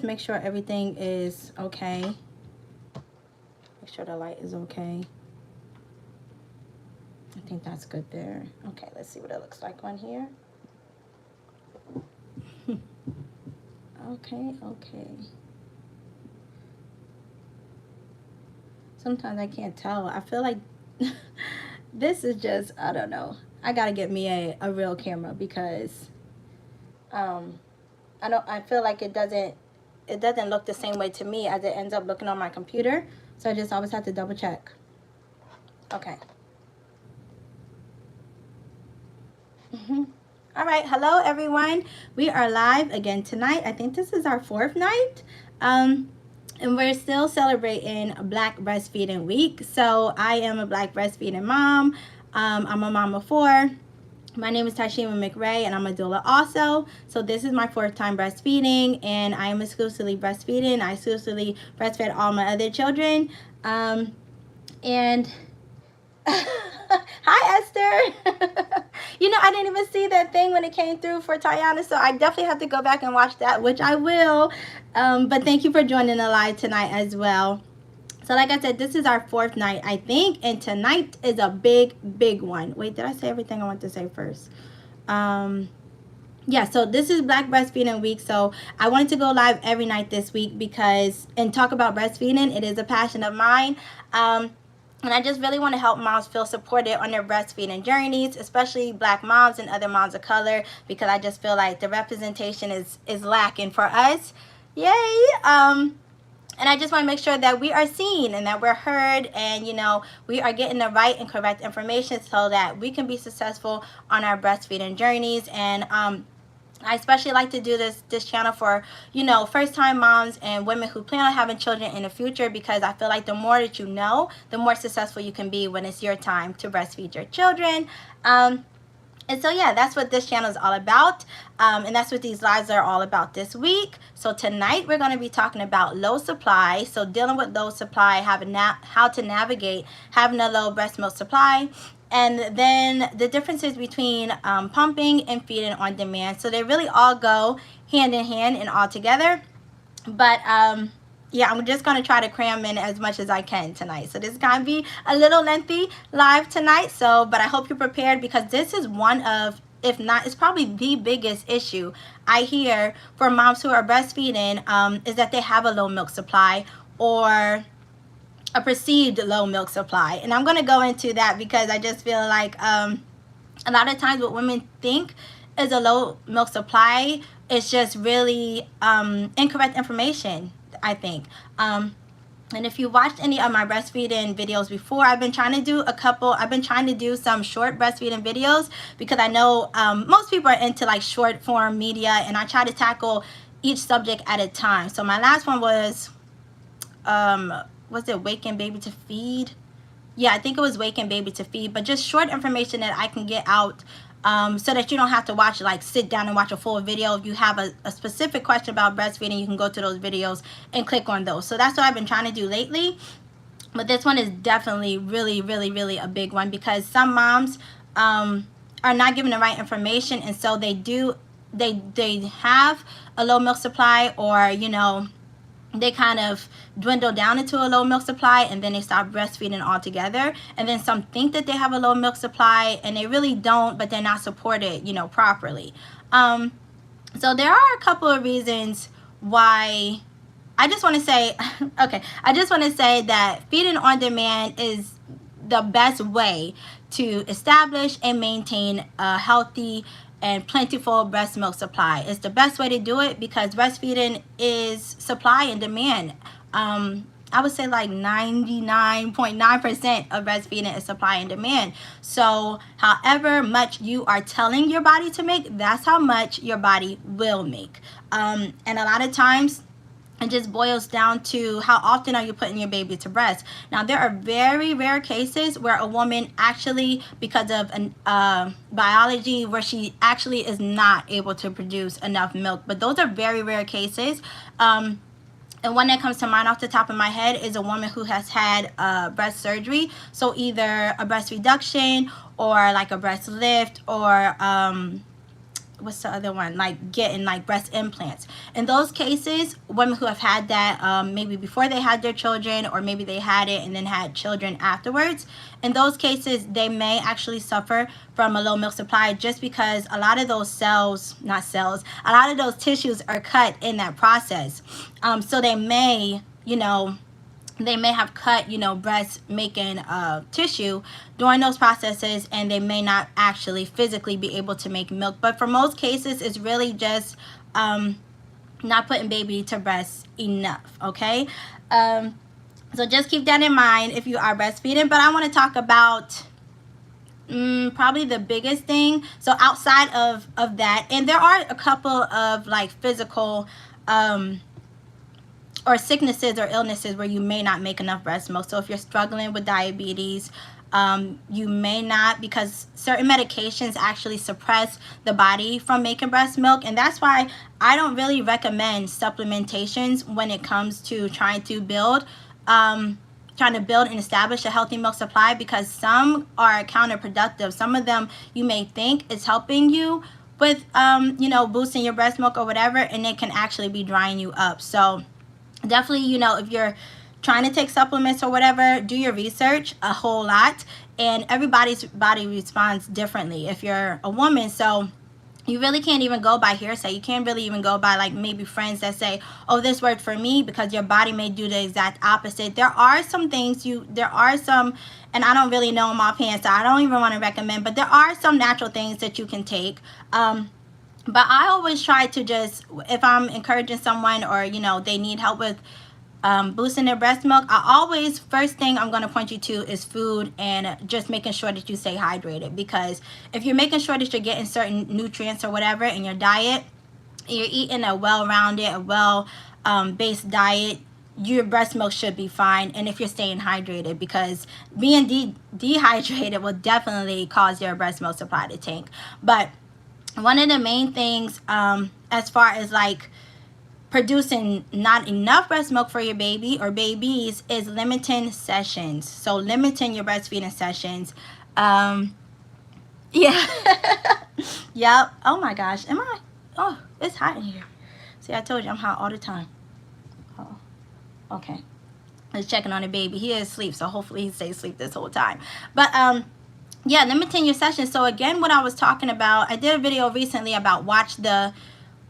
make sure everything is okay. Make sure the light is okay. I think that's good there. Okay, let's see what it looks like on here. Okay. Sometimes I can't tell. I feel like this is just, I don't know. I gotta get me a real camera because I feel like it doesn't look the same way to me as it ends up looking on my computer. So I just always have to double check. Okay. All right, hello everyone. We are live again tonight. I think this is our 4th night. And we're still celebrating Black Breastfeeding Week. So I am a Black breastfeeding mom. I'm a mom of 4. My name is Tashima McRae, and I'm a doula also. So this is my 4th time breastfeeding, and I am exclusively breastfeeding. I exclusively breastfed all my other children. And hi, Esther. You know, I didn't even see that thing when it came through for Tayana, so I definitely have to go back and watch that, which I will. But thank you for joining the live tonight as well. So like I said, this is our 4th night, I think, and tonight is a big one. Wait, did I say everything I want to say first? Yeah, so this is Black Breastfeeding Week, so I wanted to go live every night this week because, and talk about breastfeeding. It is a passion of mine. And I just really want to help moms feel supported on their breastfeeding journeys, especially Black moms and other moms of color, because I just feel like the representation is lacking for us. Yay! And I just want to make sure that we are seen and that we're heard, and, you know, we are getting the right and correct information so that we can be successful on our breastfeeding journeys. And I especially like to do this channel for, you know, first-time moms and women who plan on having children in the future, because I feel like the more that you know, the more successful you can be when it's your time to breastfeed your children. And so, yeah, that's what this channel is all about. And that's what these lives are all about this week. So tonight we're going to be talking about low supply. So dealing with low supply, how to navigate having a low breast milk supply. And then the differences between pumping and feeding on demand. So they really all go hand in hand and all together. But yeah, I'm just going to try to cram in as much as I can tonight. So this is going to be a little lengthy live tonight. So, but I hope you're prepared, because this is one of, if not, it's probably the biggest issue I hear for moms who are breastfeeding, is that they have a low milk supply or a perceived low milk supply. And I'm going to go into that because I just feel like a lot of times what women think is a low milk supply is just really incorrect information, I think. And if you watched any of my breastfeeding videos before, I've been trying to do some short breastfeeding videos, because I know most people are into like short form media, and I try to tackle each subject at a time. So my last one was it Waking Baby to Feed? Yeah, I think it was Waking Baby to Feed, but just short information that I can get out, so that you don't have to watch, like sit down and watch a full video. If you have a specific question about breastfeeding, you can go to those videos and click on those. So that's what I've been trying to do lately. But this one is definitely really a big one, because some moms are not given the right information, and so they have a low milk supply, or, you know, they kind of dwindle down into a low milk supply, and then they stop breastfeeding altogether. And then some think that they have a low milk supply, and they really don't, but they're not supported, you know, properly. So there are a couple of reasons why. I just want to say, okay, I just want to say that feeding on demand is the best way to establish and maintain a healthy and plentiful breast milk supply. It's the best way to do it, because breastfeeding is supply and demand. I would say like 99.9% of breastfeeding is supply and demand. So however much you are telling your body to make, that's how much your body will make. And a lot of times it just boils down to how often are you putting your baby to breast. Now, there are very rare cases where a woman actually, because of biology, where she actually is not able to produce enough milk. But those are very rare cases. And one that comes to mind off the top of my head is a woman who has had breast surgery. So either a breast reduction or like a breast lift, or what's the other one, like getting like breast implants. In those cases, women who have had that maybe before they had their children, or maybe they had it and then had children afterwards, in those cases they may actually suffer from a low milk supply, just because a lot of those a lot of those tissues are cut in that process. So they may, they may have cut, breast making tissue during those processes, and they may not actually physically be able to make milk. But for most cases, it's really just not putting baby to breast enough, okay? So just keep that in mind if you are breastfeeding. But I want to talk about probably the biggest thing. So outside of that, and there are a couple of like physical or sicknesses or illnesses where you may not make enough breast milk. So if you're struggling with diabetes, you may not, because certain medications actually suppress the body from making breast milk. And that's why I don't really recommend supplementations when it comes to trying to build and establish a healthy milk supply, because some are counterproductive. Some of them you may think is helping you with boosting your breast milk or whatever, and it can actually be drying you up. So definitely, if you're trying to take supplements or whatever, do your research a whole lot. And everybody's body responds differently if you're a woman. So you really can't even go by hearsay. You can't really even go by like maybe friends that say, oh, this worked for me, because your body may do the exact opposite. There are some things and I don't really know them offhand, so I don't even want to recommend, but there are some natural things that you can take. But I always try to just, if I'm encouraging someone or, they need help with boosting their breast milk, first thing I'm going to point you to is food, and just making sure that you stay hydrated. Because if you're making sure that you're getting certain nutrients or whatever in your diet, you're eating a well-rounded, based diet, your breast milk should be fine. And if you're staying hydrated, because being dehydrated will definitely cause your breast milk supply to tank. But one of the main things as far as like producing not enough breast milk for your baby or babies is limiting sessions. So limiting your breastfeeding sessions. Yeah. Yep. Oh my gosh. Oh, it's hot in here. See, I told you I'm hot all the time. Oh, okay. I was checking on the baby. He is asleep, so hopefully he stays asleep this whole time. But yeah, limiting your sessions. So again, what I was talking about, I did a video recently about watch the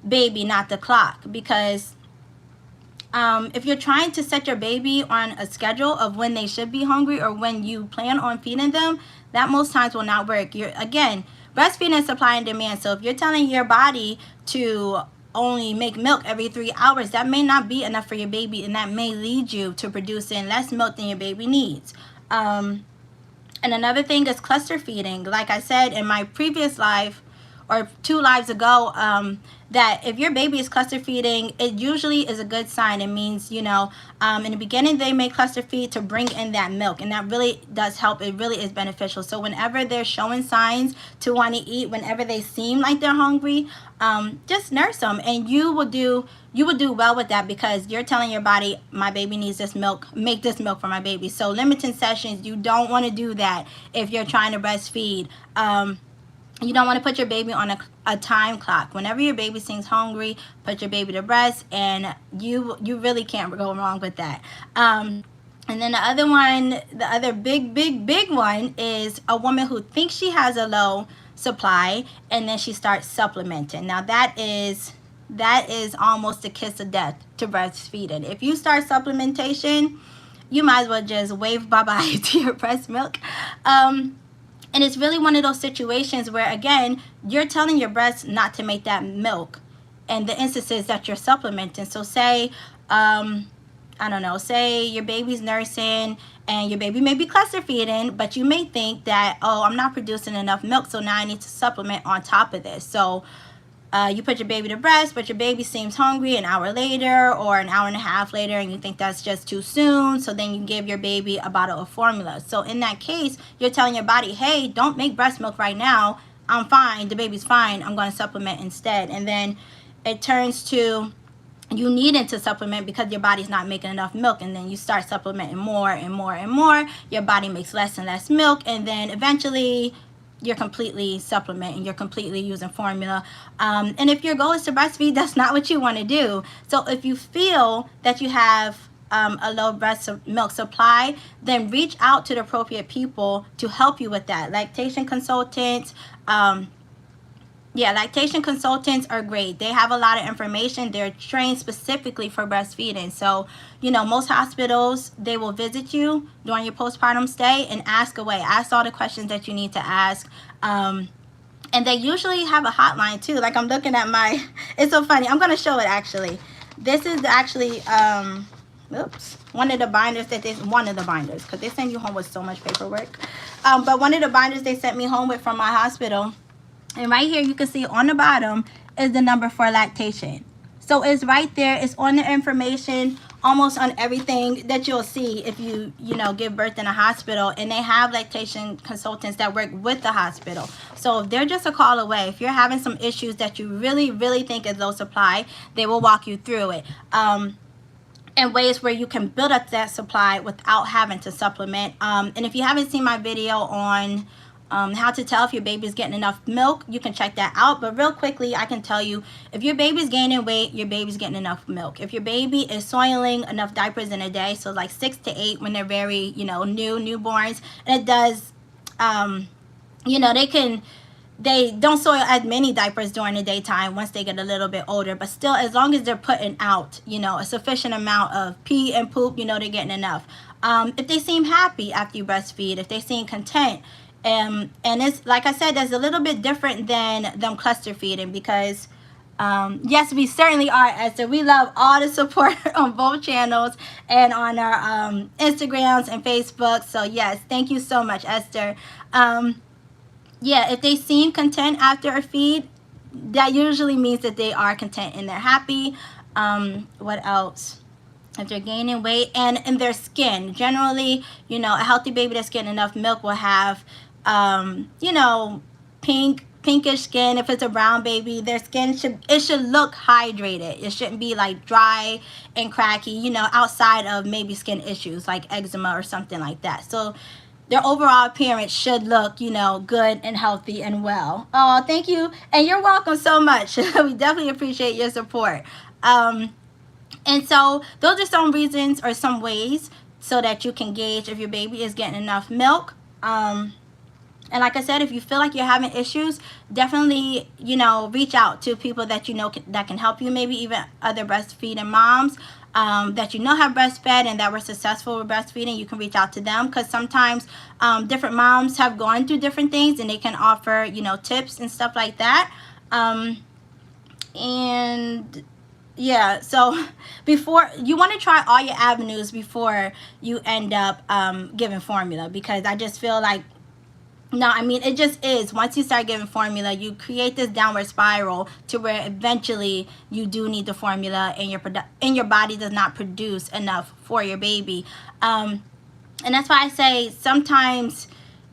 baby, not the clock. Because if you're trying to set your baby on a schedule of when they should be hungry or when you plan on feeding them, that most times will not work. Again, breastfeeding is supply and demand. So if you're telling your body to only make milk every 3 hours, that may not be enough for your baby, and that may lead you to producing less milk than your baby needs. And another thing is cluster feeding. Like I said in my previous live, or 2 lives ago, that if your baby is cluster feeding, it usually is a good sign. It means, in the beginning they may cluster feed to bring in that milk, and that really does help. It really is beneficial. So whenever they're showing signs to want to eat, whenever they seem like they're hungry, just nurse them, and you will do well with that, because you're telling your body, my baby needs this milk, make this milk for my baby. So limiting sessions, you don't want to do that if you're trying to breastfeed. You don't want to put your baby on a time clock. Whenever your baby seems hungry, put your baby to breast, and you really can't go wrong with that. And then the other big one is a woman who thinks she has a low supply, and then she starts supplementing. Now that is almost a kiss of death to breastfeeding. If you start supplementation, you might as well just wave bye-bye to your breast milk. And it's really one of those situations where, again, you're telling your breast not to make that milk in the instances that you're supplementing. So say, I don't know, say your baby's nursing and your baby may be cluster feeding, but you may think that, oh, I'm not producing enough milk, so now I need to supplement on top of this. So you put your baby to breast, but your baby seems hungry an hour later or an hour and a half later, and you think that's just too soon. So then you give your baby a bottle of formula. So in that case, you're telling your body, hey, don't make breast milk right now. I'm fine. The baby's fine. I'm going to supplement instead. And then it turns to you needing to supplement because your body's not making enough milk, and then you start supplementing more and more and more. Your body makes less and less milk, and then eventually you're completely supplementing, you're completely using formula. And if your goal is to breastfeed, that's not what you want to do. So if you feel that you have a low breast milk supply, then reach out to the appropriate people to help you with that. Lactation consultants, lactation consultants are great. They have a lot of information. They're trained specifically for breastfeeding. So, most hospitals, they will visit you during your postpartum stay and ask away. Ask all the questions that you need to ask. And they usually have a hotline too. Like, I'm looking at my, it's so funny. I'm going to show it actually. This is actually, one of the binders because they send you home with so much paperwork. But one of the binders they sent me home with from my hospital. And right here, you can see on the bottom is the number for lactation. So it's right there. It's on the information, almost on everything that you'll see if you give birth in a hospital. And they have lactation consultants that work with the hospital. So if they're just a call away, if you're having some issues that you really, really think is low supply, they will walk you through it. And ways where you can build up that supply without having to supplement. And if you haven't seen my video on how to tell if your baby's getting enough milk, you can check that out. But real quickly, I can tell you, if your baby's gaining weight, your baby's getting enough milk. If your baby is soiling enough diapers in a day, so like 6 to 8 when they're very, newborns, and it does, they don't soil as many diapers during the daytime once they get a little bit older, but still, as long as they're putting out, a sufficient amount of pee and poop, they're getting enough. If they seem happy after you breastfeed, if they seem content, and it's, like I said, that's a little bit different than them cluster feeding because, yes, we certainly are, Esther. We love all the support on both channels and on our Instagrams and Facebook. So, yes, thank you so much, Esther. If they seem content after a feed, that usually means that they are content and they're happy. What else? If they're gaining weight and in their skin, generally, a healthy baby that's getting enough milk will have, pinkish skin. If it's a brown baby, their skin should look hydrated. It shouldn't be like dry and cracky, outside of maybe skin issues like eczema or something like that. So their overall appearance should look, good and healthy and well. Oh, thank you. And you're welcome so much. We definitely appreciate your support. And so those are some reasons or some ways so that you can gauge if your baby is getting enough milk. And like I said, if you feel like you're having issues, definitely, reach out to people that that can help you, maybe even other breastfeeding moms that have breastfed and that were successful with breastfeeding. You can reach out to them because sometimes different moms have gone through different things and they can offer, tips and stuff like that. So before you want to try all your avenues before you end up giving formula, because I just feel like, it just is. Once you start giving formula, you create this downward spiral to where eventually you do need the formula and your body does not produce enough for your baby. And that's why I say sometimes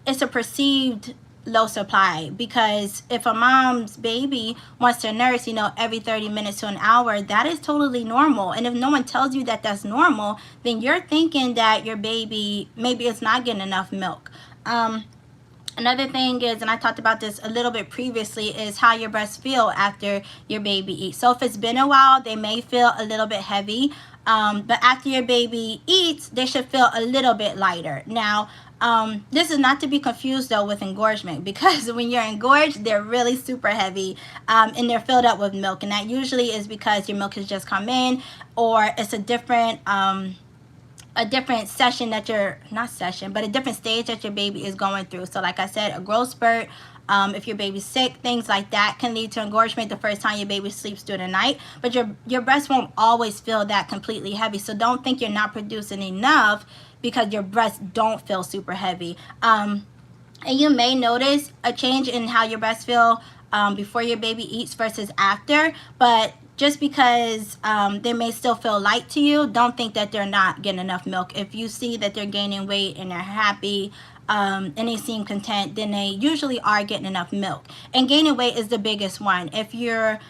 it's a perceived low supply, because if a mom's baby wants to nurse, every 30 minutes to an hour, that is totally normal. And if no one tells you that that's normal, then you're thinking that your baby maybe it's not getting enough milk. Another thing is, and I talked about this a little bit previously, is how your breasts feel after your baby eats. So if it's been a while, they may feel a little bit heavy. But after your baby eats, they should feel a little bit lighter. Now, this is not to be confused, though, with engorgement, because when you're engorged, they're really super heavy and they're filled up with milk. And that usually is because your milk has just come in, or it's a different session that a different stage that your baby is going through. So like I said, a growth spurt, if your baby's sick, things like that can lead to engorgement the first time your baby sleeps through the night. But your breast won't always feel that completely heavy. So don't think you're not producing enough because your breasts don't feel super heavy. And you may notice a change in how your breasts feel before your baby eats versus after. But just because they may still feel light to you, don't think that they're not getting enough milk. If you see that they're gaining weight and they're happy and they seem content, then they usually are getting enough milk. And gaining weight is the biggest one. If you're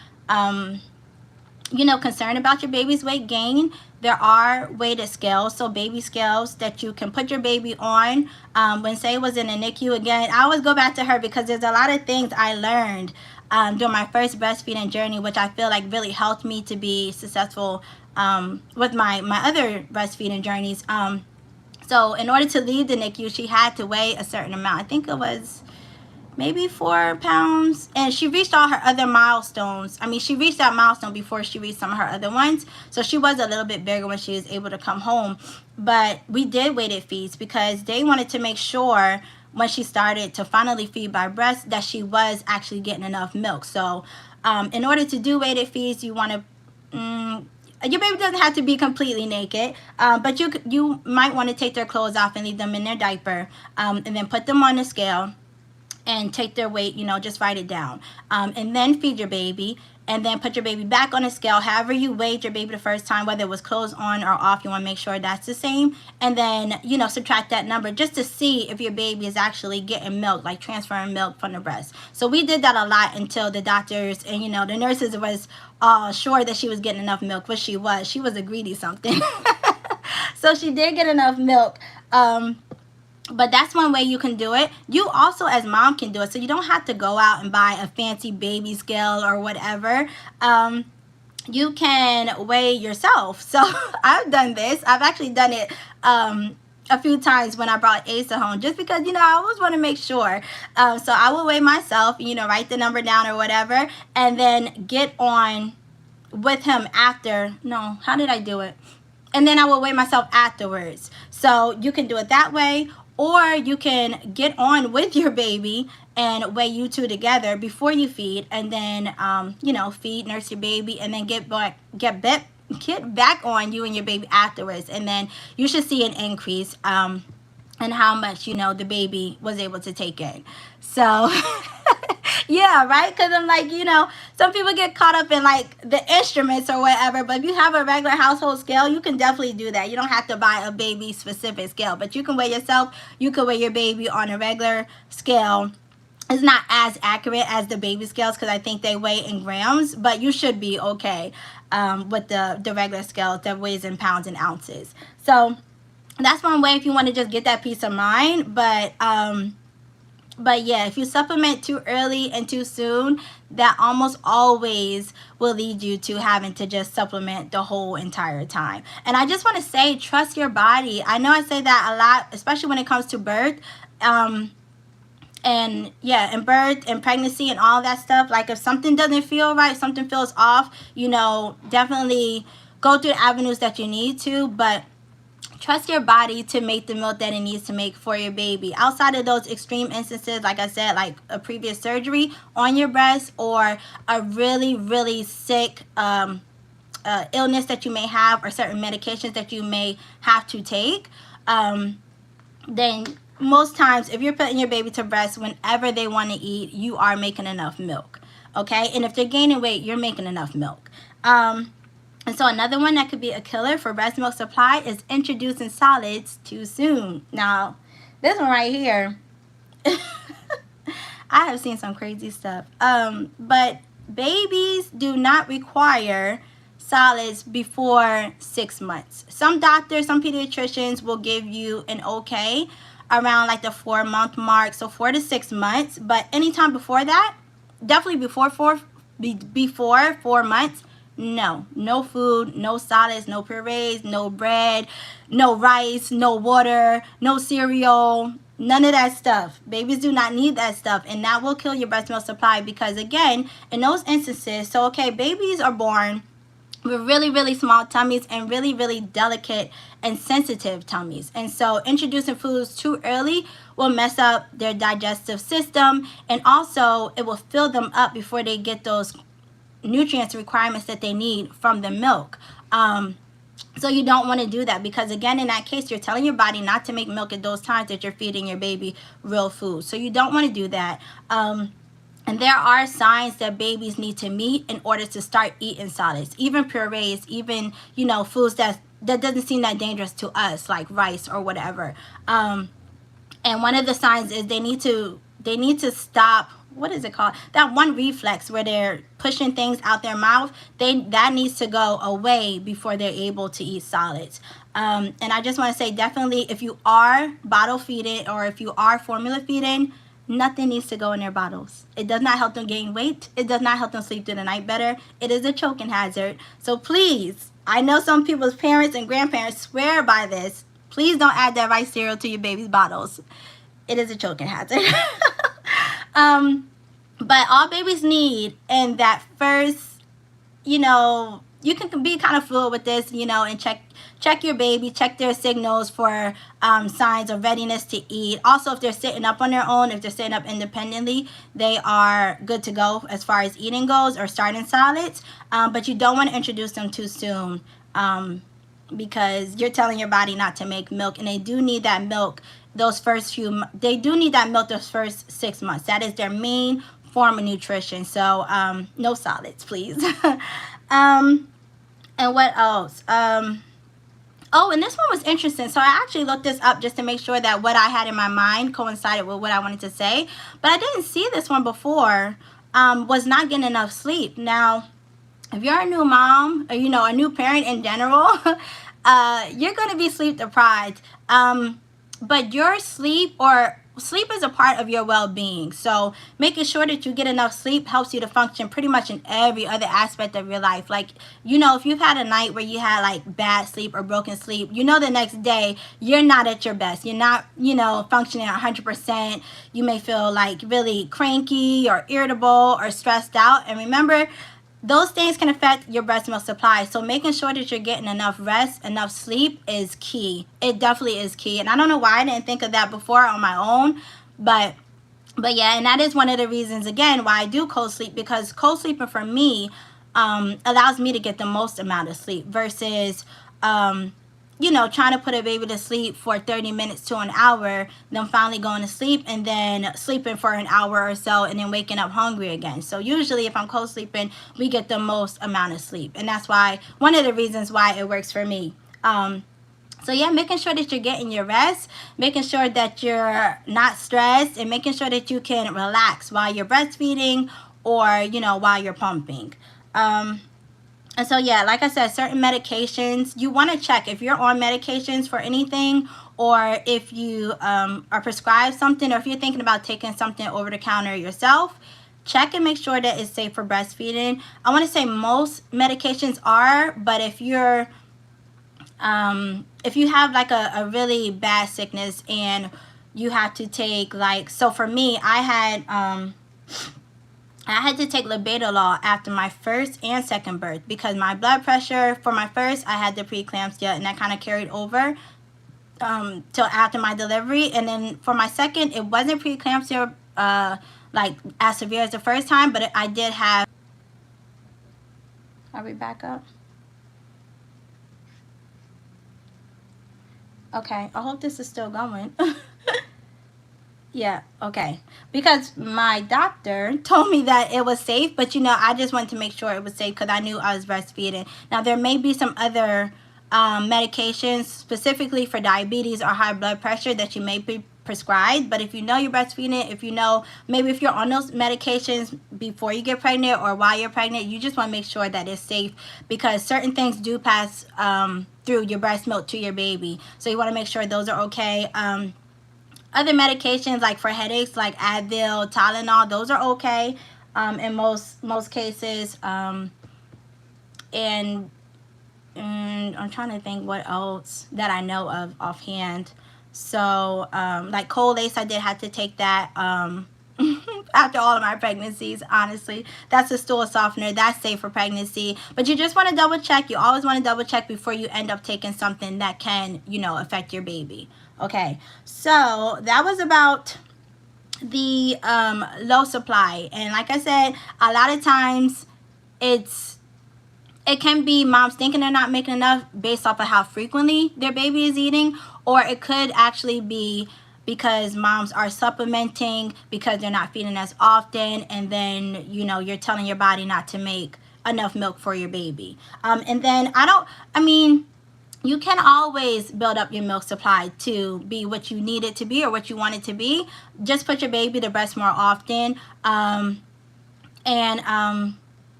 concerned about your baby's weight gain, there are weighted scales, so baby scales that you can put your baby on. When Say was in the NICU, again, I always go back to her because there's a lot of things I learned during my first breastfeeding journey, which I feel like really helped me to be successful with my other breastfeeding journeys. So in order to leave the NICU, she had to weigh a certain amount. I think it was maybe 4 pounds, and she reached all her other milestones. I mean, she reached that milestone before she reached some of her other ones, so she was a little bit bigger when she was able to come home. But we did weighted feeds because they wanted to make sure when she started to finally feed by breast that she was actually getting enough milk. So in order to do weighted feeds, you want to your baby doesn't have to be completely naked, but you might want to take their clothes off and leave them in their diaper, and then put them on the scale and take their weight, just write it down. And then feed your baby, and then put your baby back on the scale. However you weighed your baby the first time, whether it was clothes on or off, you want to make sure that's the same. And then, subtract that number just to see if your baby is actually getting milk, like transferring milk from the breast. So we did that a lot until the doctors and, the nurses was sure that she was getting enough milk, which she was. She was a greedy something. So she did get enough milk. But that's one way you can do it. You also, as mom, can do it. So you don't have to go out and buy a fancy baby scale or whatever. You can weigh yourself. So I've done this. I've actually done it a few times when I brought Asa home, just because, I always want to make sure. So I will weigh myself, write the number down or whatever, and then get on with him after. No, how did I do it? And then I will weigh myself afterwards. So you can do it that way. Or you can get on with your baby and weigh you two together before you feed, and then feed, nurse your baby, and then get back on you and your baby afterwards, and then you should see an increase in how much the baby was able to take in. So yeah, right? Because I'm like, some people get caught up in like the instruments or whatever, but if you have a regular household scale, you can definitely do that. You don't have to buy a baby specific scale, but you can weigh yourself. You can weigh your baby on a regular scale. It's not as accurate as the baby scales because I think they weigh in grams, but you should be okay with the regular scale that weighs in pounds and ounces. So that's one way if you want to just get that peace of mind. But yeah, if you supplement too early and too soon, that almost always will lead you to having to just supplement the whole entire time. And I just want to say, trust your body. I know I say that a lot, especially when it comes to birth. And birth and pregnancy and all that stuff. Like if something doesn't feel right, something feels off, definitely go through the avenues that you need to. But trust your body to make the milk that it needs to make for your baby. Outside of those extreme instances, like I said, like a previous surgery on your breast or a really, really sick illness that you may have or certain medications that you may have to take, then most times if you're putting your baby to breast whenever they want to eat, you are making enough milk. Okay? And if they're gaining weight, you're making enough milk. And so another one that could be a killer for breast milk supply is introducing solids too soon. Now, this one right here, I have seen some crazy stuff. But babies do not require solids before 6 months. Some doctors, some pediatricians will give you an okay around like the 4-month mark, so 4 to 6 months. But anytime before that, definitely before 4 months, no food, no solids, no purees, no bread, no rice, no water, no cereal, none of that stuff. Babies do not need that stuff, and that will kill your breast milk supply because, again, in those instances, so okay, babies are born with really, really small tummies and really, really delicate and sensitive tummies. And so introducing foods too early will mess up their digestive system, and also it will fill them up before they get those nutrients requirements that they need from the milk. So you don't want to do that because, again, in that case, you're telling your body not to make milk at those times that you're feeding your baby real food. So you don't want to do that. And there are signs that babies need to meet in order to start eating solids, even purees, even, foods that doesn't seem that dangerous to us, like rice or whatever. And one of the signs is they need to stop what is it called? That one reflex where they're pushing things out their mouth. That needs to go away before they're able to eat solids. And I just want to say, definitely, if you are bottle feeding or if you are formula feeding, nothing needs to go in their bottles. It does not help them gain weight. It does not help them sleep through the night better. It is a choking hazard. So please, I know some people's parents and grandparents swear by this. Please don't add that rice cereal to your baby's bottles. It is a choking hazard. But all babies need in that first, you can be kind of fluid with this, and check your baby, check their signals for signs of readiness to eat. Also, if they're sitting up on their own, if they're sitting up independently, they are good to go as far as eating goes or starting solids. But you don't want to introduce them too soon because you're telling your body not to make milk, and they do need that milk those first 6 months. That is their main form of nutrition. So no solids, please. And what else? Oh, and this one was interesting. So I actually looked this up just to make sure that what I had in my mind coincided with what I wanted to say. But I didn't see this one before. Was not getting enough sleep. Now, if you're a new mom or, a new parent in general, you're going to be sleep deprived. But your sleep is a part of your well-being. So making sure that you get enough sleep helps you to function pretty much in every other aspect of your life. Like, if you've had a night where you had like bad sleep or broken sleep, the next day you're not at your best. You're not, functioning at 100%. You may feel like really cranky or irritable or stressed out. And remember, those things can affect your breast milk supply. So making sure that you're getting enough rest, enough sleep is key. It definitely is key. And I don't know why I didn't think of that before on my own. But yeah, and that is one of the reasons, again, why I do co-sleep. Because co-sleeping for me allows me to get the most amount of sleep versus trying to put a baby to sleep for 30 minutes to an hour, then finally going to sleep and then sleeping for an hour or so and then waking up hungry again. So usually if I'm co-sleeping, we get the most amount of sleep. And that's why, one of the reasons why it works for me. So yeah, making sure that you're getting your rest, making sure that you're not stressed, and making sure that you can relax while you're breastfeeding or, while you're pumping. And so, yeah, like I said, certain medications, you want to check if you're on medications for anything, or if you are prescribed something, or if you're thinking about taking something over the counter yourself. Check and make sure that it's safe for breastfeeding. I want to say most medications are, but if you have like a really bad sickness and you have to take so for me, I had to take labetalol after my first and second birth because my blood pressure for my first, I had the preeclampsia, and that kind of carried over till after my delivery. And then for my second, it wasn't preeclampsia as severe as the first time, but I did have. Are we back up? Okay, I hope this is still going. Yeah, okay. Because my doctor told me that it was safe, but I just wanted to make sure it was safe because I knew I was breastfeeding. Now, there may be some other medications specifically for diabetes or high blood pressure that you may be prescribed, but if you're breastfeeding, if maybe if you're on those medications before you get pregnant or while you're pregnant, you just want to make sure that it's safe because certain things do pass through your breast milk to your baby. So you want to make sure those are okay. Other medications like for headaches, like Advil, Tylenol, those are okay in most cases. And I'm trying to think what else that I know of offhand. So like Colace, I did have to take that after all of my pregnancies. Honestly, that's a stool softener. That's safe for pregnancy, but you just want to double check. You always want to double check before you end up taking something that can affect your baby. Okay, so that was about the low supply. And like I said, a lot of times it can be moms thinking they're not making enough based off of how frequently their baby is eating, or it could actually be because moms are supplementing because they're not feeding as often, and then you're telling your body not to make enough milk for your baby. And then you can always build up your milk supply to be what you need it to be or what you want it to be. Just put your baby to breast more often.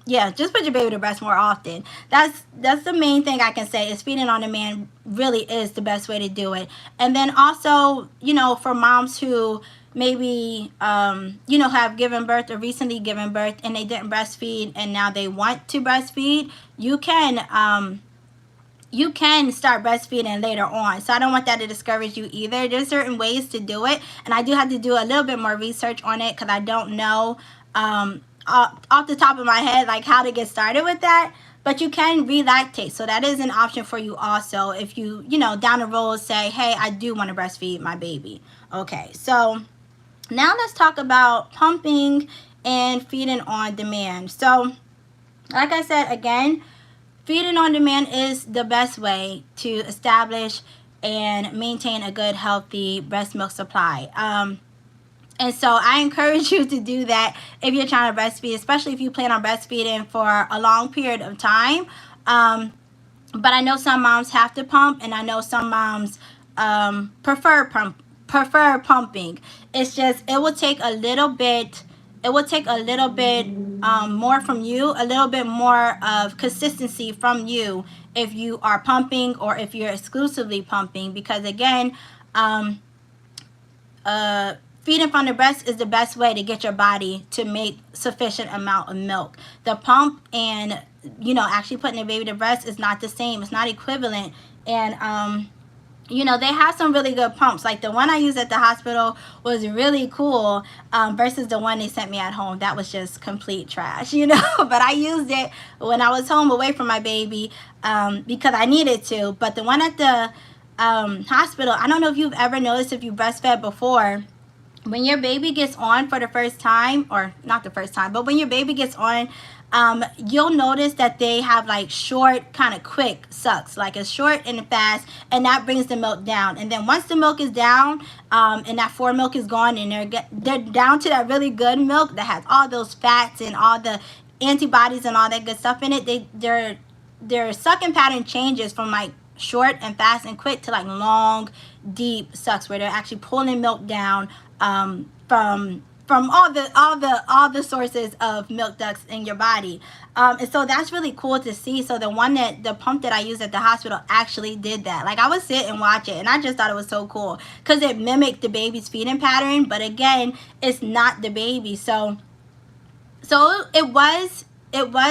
Yeah, just put your baby to breast more often. That's the main thing I can say is feeding on demand really is the best way to do it. And then also, for moms who maybe have given birth or recently given birth and they didn't breastfeed and now they want to breastfeed, you can start breastfeeding later on. So I don't want that to discourage you either. There's certain ways to do it, and I do have to do a little bit more research on it because I don't know off the top of my head like how to get started with that. But you can relactate, so that is an option for you also if you down the road say, hey, I do want to breastfeed my baby. Okay, so now let's talk about pumping and feeding on demand. So like I said again, feeding on demand is the best way to establish and maintain a good, healthy breast milk supply. And so I encourage you to do that if you're trying to breastfeed, especially if you plan on breastfeeding for a long period of time. But I know some moms have to pump, and I know some moms prefer pumping. It's just it will take a little bit. It will take a little bit more from you, a little bit more of consistency from you if you are pumping or if you're exclusively pumping, because again, feeding from the breast is the best way to get your body to make sufficient amount of milk. The pump and actually putting the baby to breast is not the same. It's not equivalent. And they have some really good pumps. Like the one I used at the hospital was really cool versus the one they sent me at home. That was just complete trash, But I used it when I was home away from my baby because I needed to. But the one at the hospital, I don't know if you've ever noticed if you breastfed before, when your baby gets on for the first time, or not the first time, but when your baby gets on, you'll notice that they have like short, kind of quick sucks, like it's short and fast, and that brings the milk down. And then once the milk is down, and that fore milk is gone, and they're down to that really good milk that has all those fats and all the antibodies and all that good stuff in it, their sucking pattern changes from like short and fast and quick to like long, deep sucks where they're actually pulling milk down from all the sources of milk ducts in your body. And so that's really cool to see. So the pump that I used at the hospital actually did that. Like I would sit and watch it, and I just thought it was so cool because it mimicked the baby's feeding pattern, but again, it's not the baby. So it was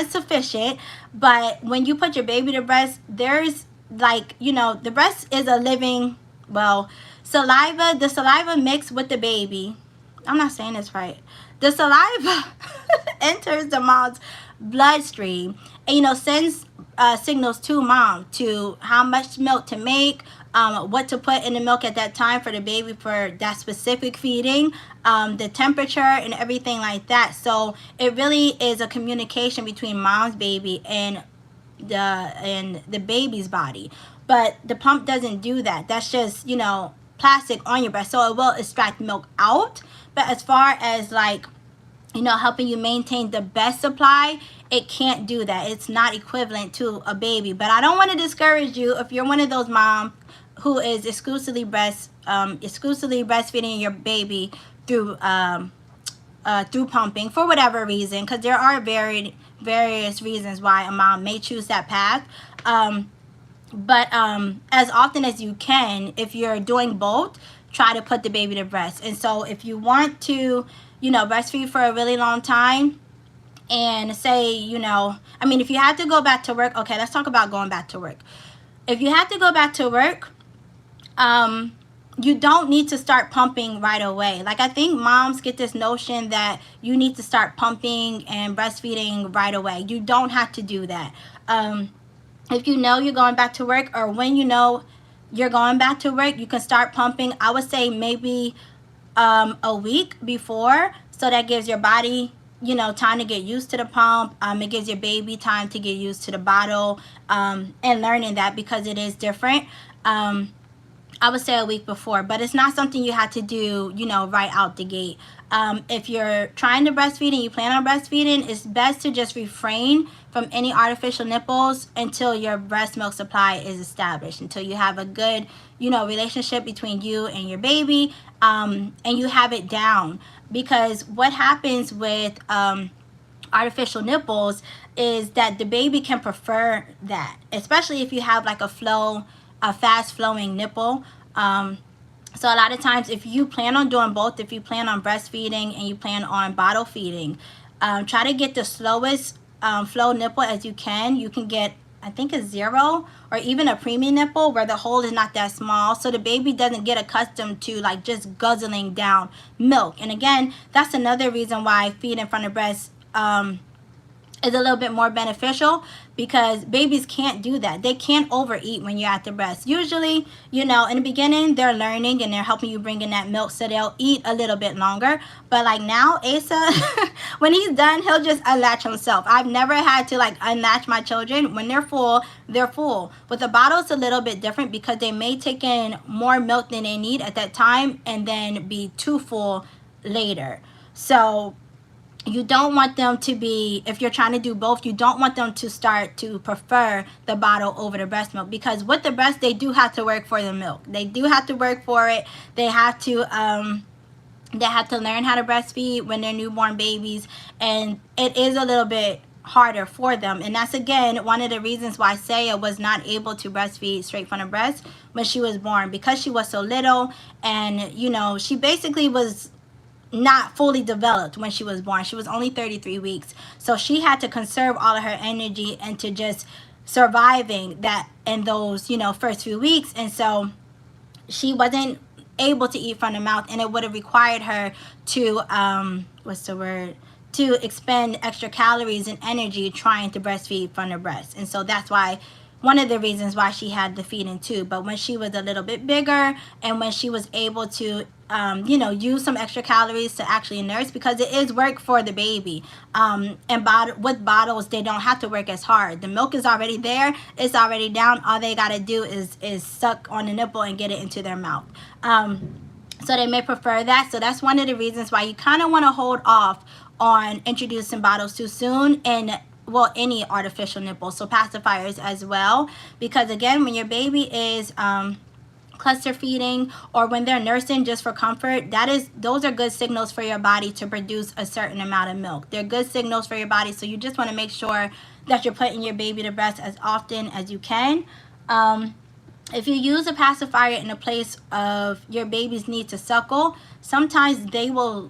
sufficient. But when you put your baby to breast, there's like, the breast is a living, the saliva mixed with the baby. I'm not saying this right. The saliva enters the mom's bloodstream and, sends signals to mom to how much milk to make, what to put in the milk at that time for the baby for that specific feeding, the temperature and everything like that. So it really is a communication between mom's baby and the baby's body. But the pump doesn't do that. That's just, plastic on your breast, so it will extract milk out. But as far as like, helping you maintain the best supply, it can't do that. It's not equivalent to a baby. But I don't want to discourage you if you're one of those moms who is exclusively breastfeeding your baby through pumping for whatever reason, because there are various reasons why a mom may choose that path. But as often as you can, if you're doing both, try to put the baby to breast. And so if you want to, breastfeed for a really long time, and say, if you have to go back to work, okay, let's talk about going back to work. If you have to go back to work, you don't need to start pumping right away. Like, I think moms get this notion that you need to start pumping and breastfeeding right away. You don't have to do that. If you know you're going back to work, or when you know you're going back to work, you can start pumping. I would say maybe a week before, so that gives your body, time to get used to the pump. It gives your baby time to get used to the bottle, and learning that, because it is different. I would say a week before, but it's not something you have to do, right out the gate. If you're trying to breastfeed and you plan on breastfeeding, it's best to just refrain from any artificial nipples until your breast milk supply is established, until you have a good, you know, relationship between you and your baby, and you have it down. Because what happens with artificial nipples is that the baby can prefer that, especially if you have like a fast flowing nipple. So a lot of times, if you plan on doing both, if you plan on breastfeeding and you plan on bottle feeding, try to get the slowest flow nipple as you can. You can get, I think, a 0 or even a preemie nipple where the hole is not that small, so the baby doesn't get accustomed to like just guzzling down milk. And again, that's another reason why feeding from the breast is a little bit more beneficial, because babies can't do that. They can't overeat when you're at the breast. Usually, you know, in the beginning, they're learning and they're helping you bring in that milk, so they'll eat a little bit longer. But like now, Asa, when he's done, he'll just unlatch himself. I've never had to like unlatch my children. When they're full, they're full. With the bottle, it's a little bit different because they may take in more milk than they need at that time and then be too full later. So you don't want them to be, if you're trying to do both, you don't want them to start to prefer the bottle over the breast milk, because with the breast, they do have to work for the milk. They do have to work for it. They have to learn how to breastfeed when they're newborn babies, and it is a little bit harder for them. And that's again one of the reasons why Saya was not able to breastfeed straight from the breast when she was born, because she was so little, and you know, she basically was not fully developed when she was born. She was only 33 weeks. So she had to conserve all of her energy into just surviving that in those, you know, first few weeks. And so she wasn't able to eat from the mouth, and it would have required her to, to expend extra calories and energy trying to breastfeed from the breast. And so that's why, one of the reasons why she had the feeding tube. But when she was a little bit bigger and when she was able to you know, use some extra calories to actually nurse, because it is work for the baby, and with bottles, they don't have to work as hard. The milk is already there, it's already down. All they got to do is suck on the nipple and get it into their mouth. So they may prefer that. So that's one of the reasons why you kind of want to hold off on introducing bottles too soon, and well, any artificial nipples, so pacifiers as well, because again, when your baby is cluster feeding or when they're nursing just for comfort, those are good signals for your body to produce a certain amount of milk. They're good signals for your body, so you just want to make sure that you're putting your baby to breast as often as you can. If you use a pacifier in a place of your baby's need to suckle, sometimes they will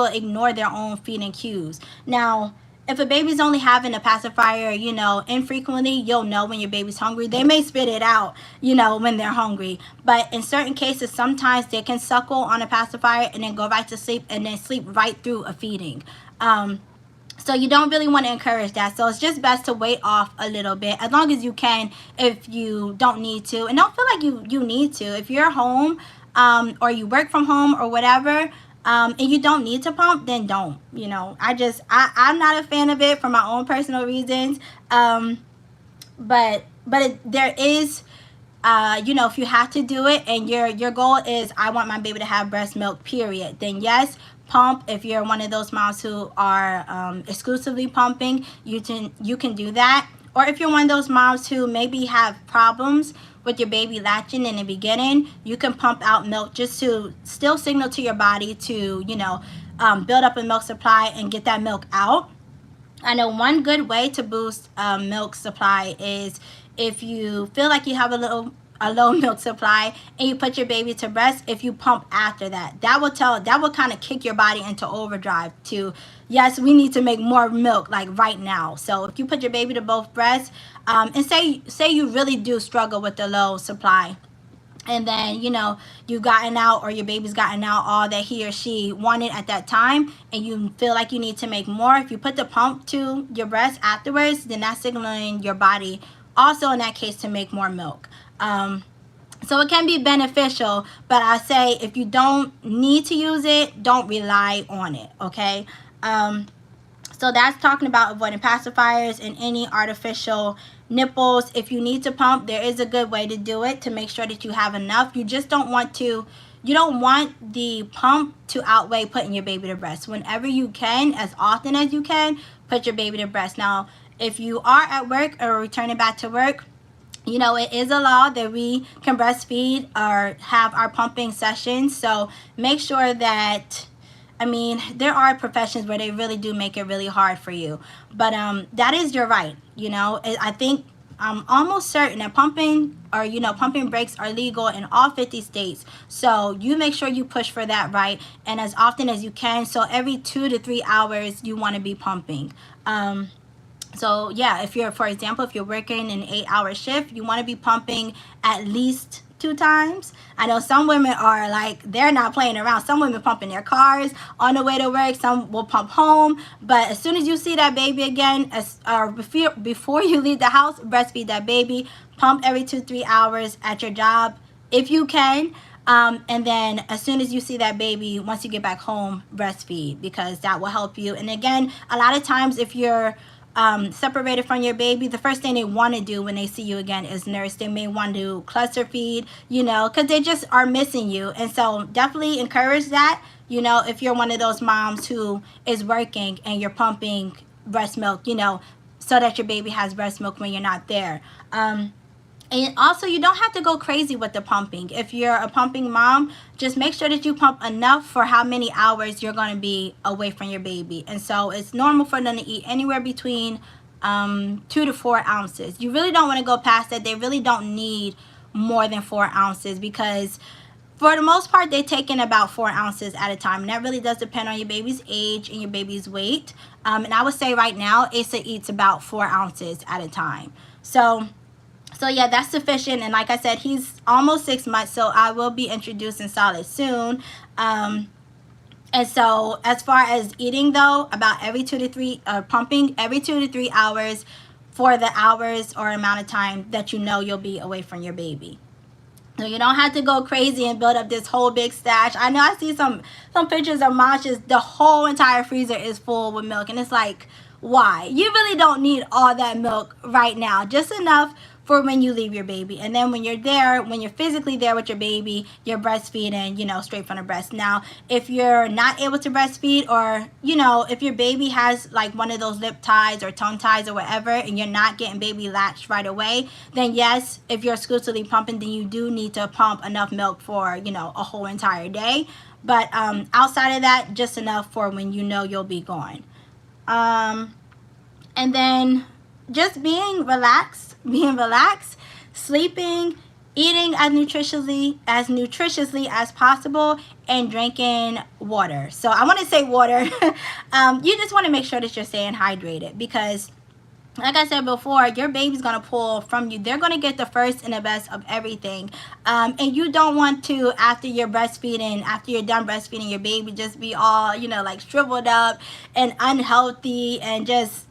ignore their own feeding cues. Now, if a baby's only having a pacifier, you know, infrequently, you'll know when your baby's hungry. They may spit it out, you know, when they're hungry. But in certain cases, sometimes they can suckle on a pacifier and then go right to sleep and then sleep right through a feeding. So you don't really want to encourage that. So it's just best to wait off a little bit, as long as you can, if you don't need to. And don't feel like you need to. If you're home, or you work from home or whatever, and you don't need to pump, then don't. You know, I'm not a fan of it for my own personal reasons. But there is, you know, if you have to do it and your goal is, I want my baby to have breast milk, period, then yes, pump. If you're one of those moms who are exclusively pumping, you can do that. Or if you're one of those moms who maybe have problems with your baby latching in the beginning, you can pump out milk just to still signal to your body to, you know, build up a milk supply and get that milk out. I know one good way to boost milk supply is if you feel like you have a low milk supply and you put your baby to breast, if you pump after that, that will kind of kick your body into overdrive to, yes, we need to make more milk like right now. So if you put your baby to both breasts, and say you really do struggle with the low supply, and then, you know, you've gotten out, or your baby's gotten out all that he or she wanted at that time, and you feel like you need to make more, if you put the pump to your breast afterwards, then that's signaling your body also in that case to make more milk. So it can be beneficial, but I say if you don't need to use it, don't rely on it, okay? So that's talking about avoiding pacifiers and any artificial nipples. If you need to pump, there is a good way to do it to make sure that you have enough. You just don't want to, you don't want the pump to outweigh putting your baby to breast. Whenever you can, as often as you can, put your baby to breast. Now, if you are at work or returning back to work, you know, it is a law that we can breastfeed or have our pumping sessions. So make sure that, I mean, there are professions where they really do make it really hard for you. But that is your right. You know, I think I'm almost certain that pumping or, you know, pumping breaks are legal in all 50 states. So you make sure you push for that right, and as often as you can. So every 2 to 3 hours you want to be pumping. So yeah, if you're, for example, if you're working an 8-hour shift, you want to be pumping at least 2 times. I know some women are like, they're not playing around. Some women pump in their cars on the way to work. Some will pump home. But as soon as you see that baby again, before you leave the house, breastfeed that baby. Pump every 2-3 hours at your job if you can. And then as soon as you see that baby, once you get back home, breastfeed, because that will help you. And again, a lot of times if you're separated from your baby, the first thing they want to do when they see you again is nurse. They may want to cluster feed, you know, because they just are missing you. And so definitely encourage that, you know, if you're one of those moms who is working and you're pumping breast milk, you know, so that your baby has breast milk when you're not there. And also, you don't have to go crazy with the pumping. If you're a pumping mom, just make sure that you pump enough for how many hours you're going to be away from your baby. And so it's normal for them to eat anywhere between 2 to 4 ounces. You really don't want to go past that. They really don't need more than 4 ounces, because for the most part, they take in about 4 ounces at a time. And that really does depend on your baby's age and your baby's weight. And I would say right now, Asa eats about 4 ounces at a time. So yeah, that's sufficient. And like I said, he's almost 6 months, so I will be introducing solids soon. And so as far as eating though, about every 2 to 3, pumping every 2 to 3 hours for the hours or amount of time that you know you'll be away from your baby. So you don't have to go crazy and build up this whole big stash. I know I see some pictures of moms, just the whole entire freezer is full with milk. And it's like, why? You really don't need all that milk right now. Just enough for when you leave your baby. And then when you're there, when you're physically there with your baby, you're breastfeeding, you know, straight from the breast. Now, if you're not able to breastfeed, or, you know, if your baby has like one of those lip ties or tongue ties or whatever, and you're not getting baby latched right away, then yes, if you're exclusively pumping, then you do need to pump enough milk for, you know, a whole entire day. But outside of that, just enough for when you know you'll be gone. And then just being relaxed, sleeping, eating as nutritiously as possible, and drinking water. So I want to say water. You just want to make sure that you're staying hydrated, because like I said before, your baby's going to pull from you. They're going to get the first and the best of everything. And you don't want to, after you're done breastfeeding your baby, just be all, you know, like shriveled up and unhealthy, and just,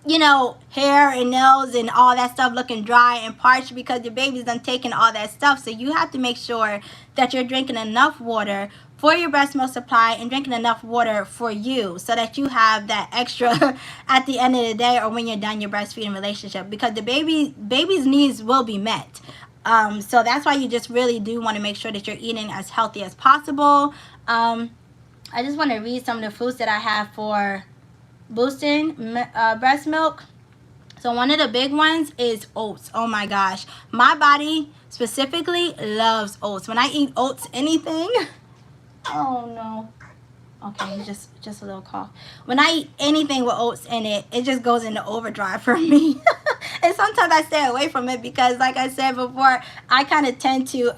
you know, hair and nails and all that stuff looking dry and parched, because your baby's done taking all that stuff. So you have to make sure that you're drinking enough water for your breast milk supply, and drinking enough water for you, so that you have that extra at the end of the day, or when you're done your breastfeeding relationship, because the baby's needs will be met. So that's why you just really do want to make sure that you're eating as healthy as possible. I just want to read some of the foods that I have for boosting breast milk. So one of the big ones is oats. Oh my gosh, my body specifically loves oats. When I eat oats, anything oh no, okay, just a little cough. When I eat anything with oats in it, it just goes into overdrive for me. And sometimes I stay away from it, because like I said before, I kind of tend to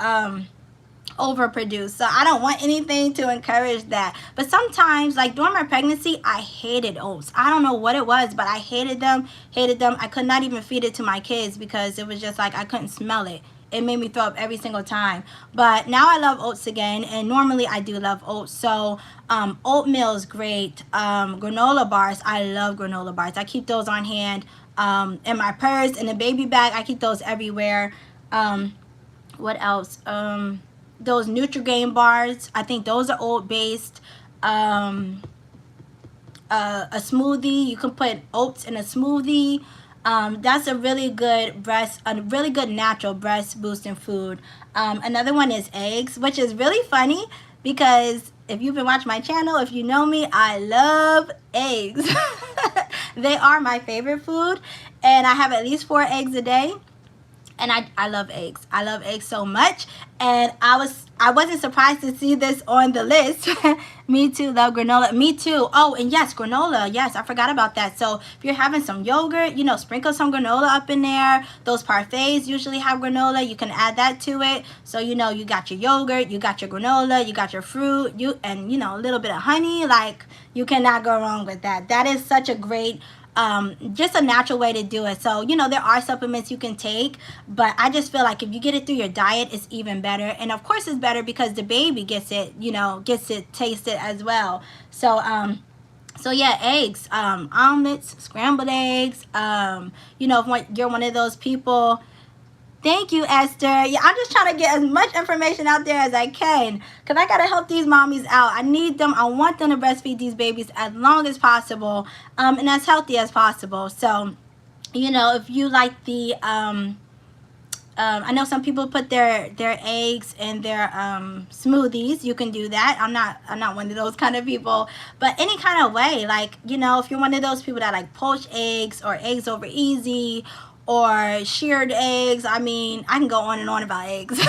overproduce. So I don't want anything to encourage that. But sometimes, like during my pregnancy, I hated oats. I don't know what it was, but I hated them. I could not even feed it to my kids, because it was just like I couldn't smell it. It made me throw up every single time. But now I love oats again, and normally I do love oats. So oatmeal is great. Granola bars, I love granola bars. I keep those on hand in my purse, in the baby bag. I keep those everywhere. What else? Those Nutrigrain bars, I think those are oat based. A smoothie, you can put oats in a smoothie. That's a really good natural breast boosting food. Another one is eggs, which is really funny because if you've been watching my channel, if you know me, I love eggs. They are my favorite food, and I have at least 4 eggs a day. And I love eggs. I love eggs so much. And I wasn't surprised to see this on the list. Me too, love granola. Me too. Oh, and yes, granola. Yes, I forgot about that. So if you're having some yogurt, you know, sprinkle some granola up in there. Those parfaits usually have granola. You can add that to it. So, you know, you got your yogurt, you got your granola, you got your fruit, and, you know, a little bit of honey. Like, you cannot go wrong with that. That is such a great just a natural way to do it. So, you know, there are supplements you can take, but I just feel like if you get it through your diet, it's even better. And of course it's better because the baby gets it, you know, gets it tasted as well. So, so yeah, eggs, omelets, scrambled eggs, you know, if you're one of those people. Thank you, Esther. Yeah, I'm just trying to get as much information out there as I can because I got to help these mommies out. I need them. I want them to breastfeed these babies as long as possible and as healthy as possible. So, you know, if you like the, I know some people put their eggs in their smoothies. You can do that. I'm not one of those kind of people. But any kind of way, like, you know, if you're one of those people that like poached eggs or eggs over easy or sheared eggs. I mean, I can go on and on about eggs.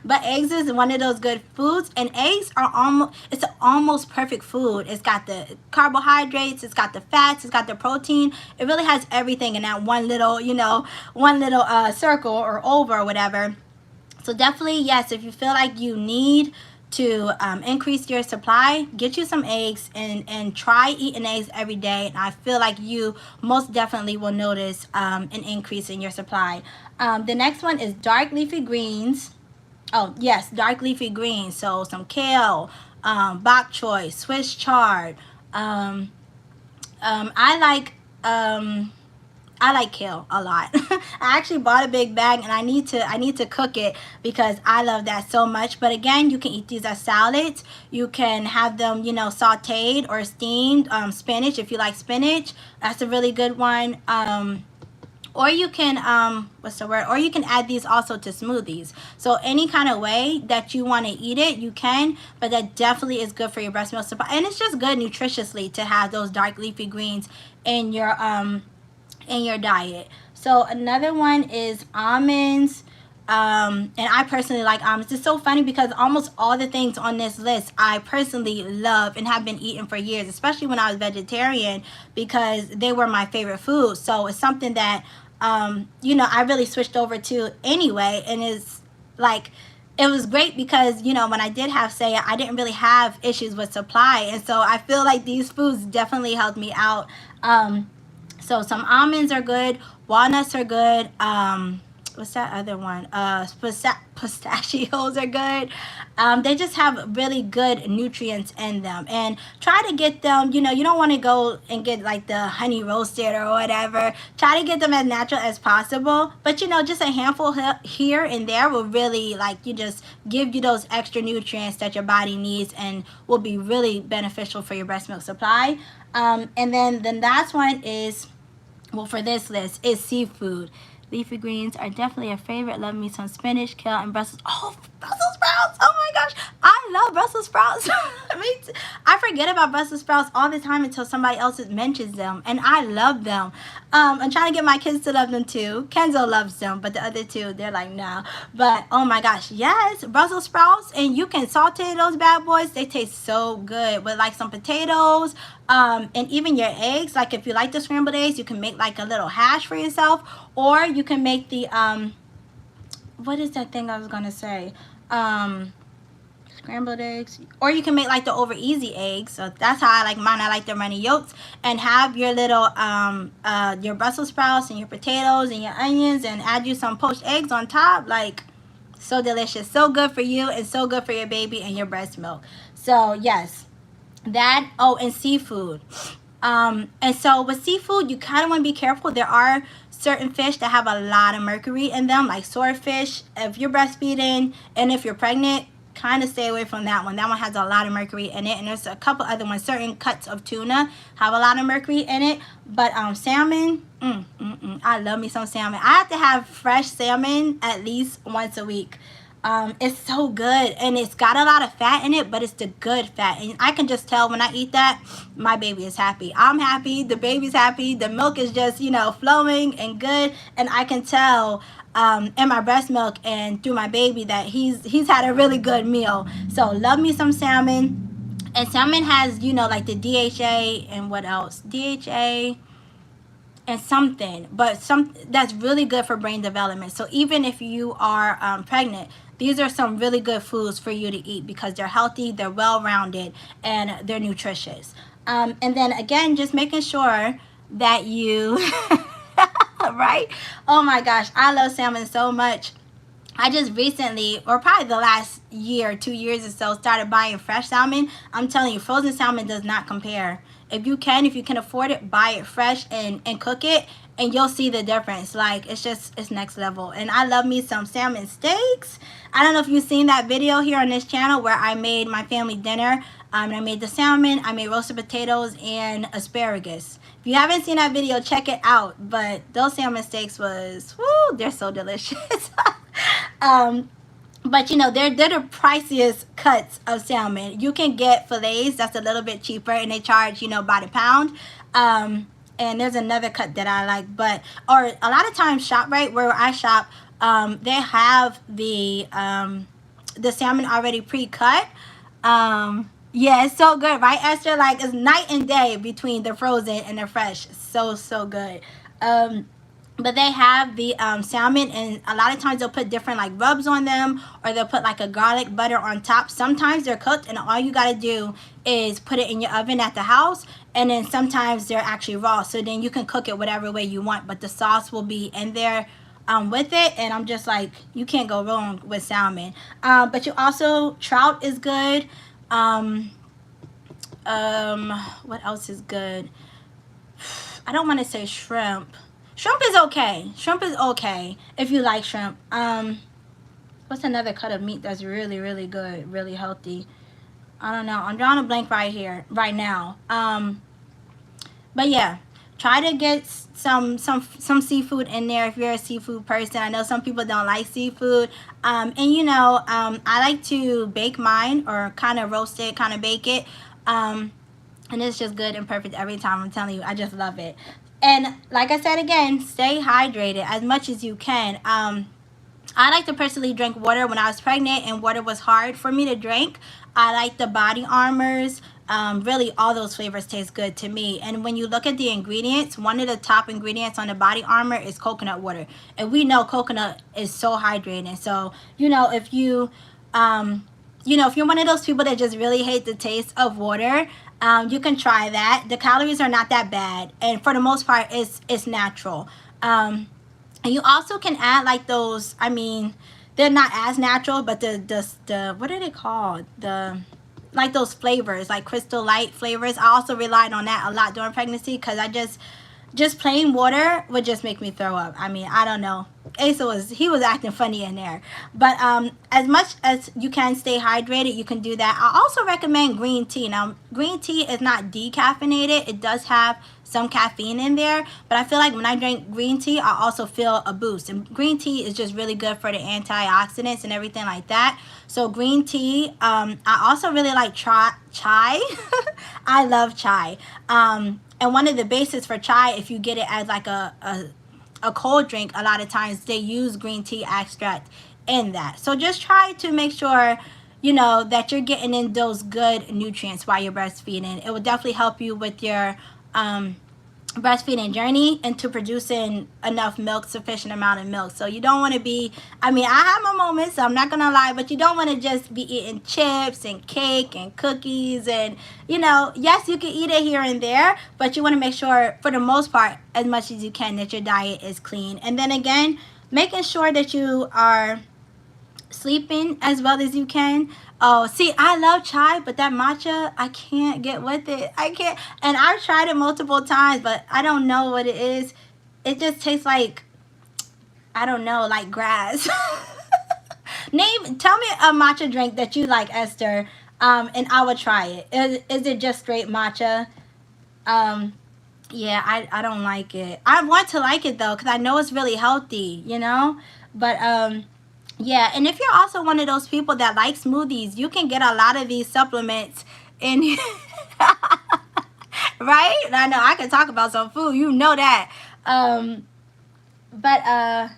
But eggs is one of those good foods, and eggs are it's an almost perfect food. It's got the carbohydrates, it's got the fats, it's got the protein. It really has everything in that one little, you know, circle or oval or whatever. So definitely, yes, if you feel like you need to increase your supply, get you some eggs and try eating eggs every day, and I feel like you most definitely will notice an increase in your supply. The next one is dark leafy greens. Oh yes, dark leafy greens. So some kale, bok choy, Swiss chard. I like kale a lot. I actually bought a big bag, and I need to cook it because I love that so much. But again, you can eat these as salads. You can have them, you know, sauteed or steamed. Spinach, if you like spinach, that's a really good one. Or you can or you can add these also to smoothies. So any kind of way that you want to eat it, you can, but that definitely is good for your breast milk supply. And it's just good nutritiously to have those dark leafy greens in your diet. So another one is almonds. And I personally like almonds. It's so funny because almost all the things on this list I personally love and have been eating for years, especially when I was vegetarian, because they were my favorite food. So it's something that you know, I really switched over to anyway, and it's like, it was great because, you know, when I did have Saya, I didn't really have issues with supply, and so I feel like these foods definitely helped me out. So some almonds are good, walnuts are good, what's that other one? Pistachios are good. They just have really good nutrients in them. And try to get them, you know, you don't want to go and get like the honey roasted or whatever. Try to get them as natural as possible. But, you know, just a handful here and there will really, like, you just give you those extra nutrients that your body needs and will be really beneficial for your breast milk supply. And then the last one is, well, for this list, is seafood. Leafy greens are definitely a favorite. Love me some spinach, kale, and Brussels. Oh, Brussels sprouts! Oh my gosh, I love Brussels sprouts. I forget about Brussels sprouts all the time until somebody else mentions them, and I love them. I'm trying to get my kids to love them too. Kenzo loves them, but the other two, they're like, no. But oh my gosh, yes, Brussels sprouts, and you can saute those bad boys. They taste so good with like some potatoes. And even your eggs, like if you like the scrambled eggs, you can make like a little hash for yourself, or you can make the what is that thing I was gonna say, scrambled eggs, or you can make like the over easy eggs. So that's how I like mine. I like the runny yolks, and have your little your Brussels sprouts and your potatoes and your onions, and add you some poached eggs on top. Like, so delicious, so good for you, and so good for your baby and your breast milk. So yes, that. Oh, and seafood. And so with seafood, you kind of want to be careful. There are certain fish that have a lot of mercury in them, like swordfish. If you're breastfeeding and if you're pregnant, kind of stay away from that one. That one has a lot of mercury in it, and there's a couple other ones. Certain cuts of tuna have a lot of mercury in it, but salmon, I love me some salmon. I have to have fresh salmon at least once a week. It's so good, and it's got a lot of fat in it, but it's the good fat, and I can just tell when I eat that, my baby is happy. I'm happy, the baby's happy, the milk is just, you know, flowing and good, and I can tell in my breast milk and through my baby that he's had a really good meal. So love me some salmon. And salmon has, you know, like the DHA and what else? DHA and something, but some that's really good for brain development. So even if you are pregnant, these are some really good foods for you to eat because they're healthy, they're well-rounded, and they're nutritious. And then again, just making sure that you, right? Oh my gosh, I love salmon so much. I just recently, or probably the last year, 2 years or so, started buying fresh salmon. I'm telling you, frozen salmon does not compare. If you can afford it, buy it fresh and cook it, and you'll see the difference. Like, it's next level. And I love me some salmon steaks. I don't know if you've seen that video here on this channel where I made my family dinner. And I made the salmon, I made roasted potatoes, and asparagus. If you haven't seen that video, check it out. But those salmon steaks was, woo, they're so delicious. But you know, they're the priciest cuts of salmon. You can get fillets that's a little bit cheaper, and they charge, you know, by the pound. And there's another cut that I like, but or a lot of times ShopRite, where I shop, they have the salmon already pre-cut. Yeah, it's so good, right, Esther? Like, it's night and day between the frozen and the fresh. So good. But they have the salmon, and a lot of times they'll put different like rubs on them, or they'll put like a garlic butter on top. Sometimes they're cooked, and all you got to do is put it in your oven at the house, and then sometimes they're actually raw. So then you can cook it whatever way you want, but the sauce will be in there with it, and I'm just like, you can't go wrong with salmon. But you also, trout is good. What else is good? I don't want to say shrimp. Shrimp is okay. Shrimp is okay if you like shrimp. What's another cut of meat that's really, really good, really healthy? I don't know. I'm drawing a blank right now. But yeah, try to get some seafood in there if you're a seafood person. I know some people don't like seafood. And you know, I like to bake mine, or kind of roast it, kind of bake it. And it's just good and perfect every time. I'm telling you, I just love it. And like I said again, stay hydrated as much as you can. I like to personally drink water. When I was pregnant and water was hard for me to drink, I like the body armors. Really, all those flavors taste good to me. And when you look at the ingredients, one of the top ingredients on the body armor is coconut water. And we know coconut is so hydrating. So, you know, if you, if you're one of those people that just really hate the taste of water, you can try that. The calories are not that bad, and for the most part, it's natural. And you also can add like those. I mean, they're not as natural, but the what are they called? Like those flavors, like Crystal Light flavors. I also relied on that a lot during pregnancy, because I just plain water would just make me throw up. I mean, I don't know. Asa was acting funny in there. But as much as you can stay hydrated, you can do that. I also recommend green tea. Now, green tea is not decaffeinated. It does have some caffeine in there, but I feel like when I drink green tea, I also feel a boost. And green tea is just really good for the antioxidants and everything like that. So green tea. I also really like chai. I love chai. And one of the bases for chai, if you get it as like a cold drink, a lot of times they use green tea extract in that. So just try to make sure, you know, that you're getting in those good nutrients while you're breastfeeding. It will definitely help you with your breastfeeding journey into producing enough milk, sufficient amount of milk. So you don't want to be, I mean, I have my moments, so I'm not gonna lie, but you don't want to just be eating chips and cake and cookies, and you know, yes, you can eat it here and there, but you want to make sure, for the most part, as much as you can, that your diet is clean. And then again, making sure that you are sleeping as well as you can. Oh, see, I love chai, but that matcha, I can't get with it. I can't. And I've tried it multiple times, but I don't know what it is. It just tastes like, I don't know, like grass. Tell me a matcha drink that you like, Esther, and I would try it. Is it just straight matcha? Um, yeah, I don't like it. I want to like it though, because I know it's really healthy, you know? But yeah, and if you're also one of those people that like smoothies, you can get a lot of these supplements in right? I know I can talk about some food, you know that. But